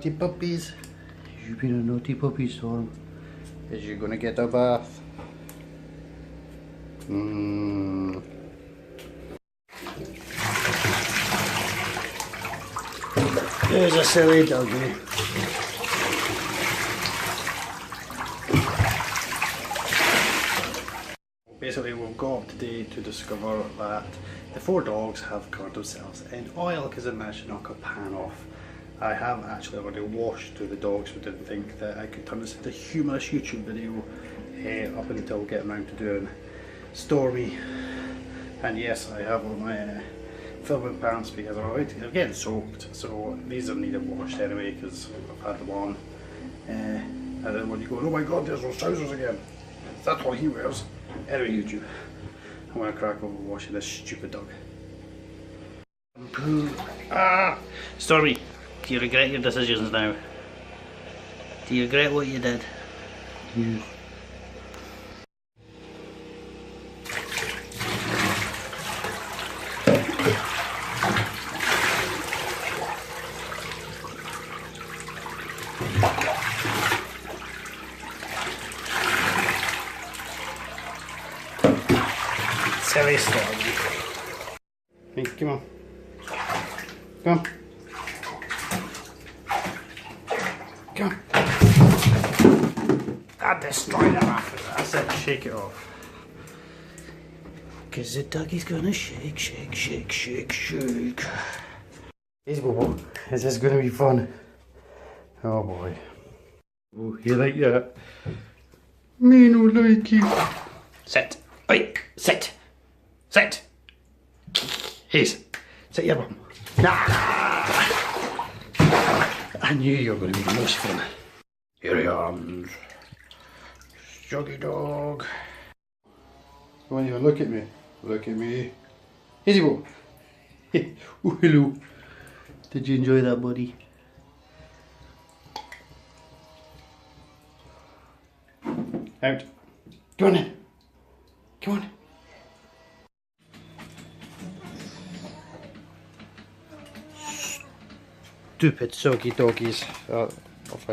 naughty puppies. You've been a naughty puppy, Storm. Is you gonna get a bath? There's a silly doggy. Basically, we've got up today to discover that the 4 dogs have covered themselves in oil because I managed to knock a pan off. I have actually already washed the dogs, but didn't think that I could turn this into a humorous YouTube video up until getting around to doing Stormy. And yes, I have on my filming pants because I'm getting soaked, so these are needed washed anyway because I've had them on. And then when you go, oh my god, there's those trousers again. That's what he wears. Anyway, YouTube, I'm going to crack over washing this stupid dog. Stormy, do you regret your decisions now? Do you regret what you did? Yes. Silly Stormy. Hey, come on. Come on. Come. I destroyed it after that. I said shake it off. Cause the doggy's gonna shake, shake, shake, shake, shake. Hey Bobo, is this gonna be fun? Oh boy. Oh, you like that? Me no like it. Sit. Oi, sit. Sit. He's. Sit your bum. I knew you were going to be the most fun. Here he comes. Joggy dog. Come on, even look at me. Look at me. Easy go. Oh, hello. Did you enjoy that, buddy? Out. Go on then. Come on. Stupid soggy doggies. Off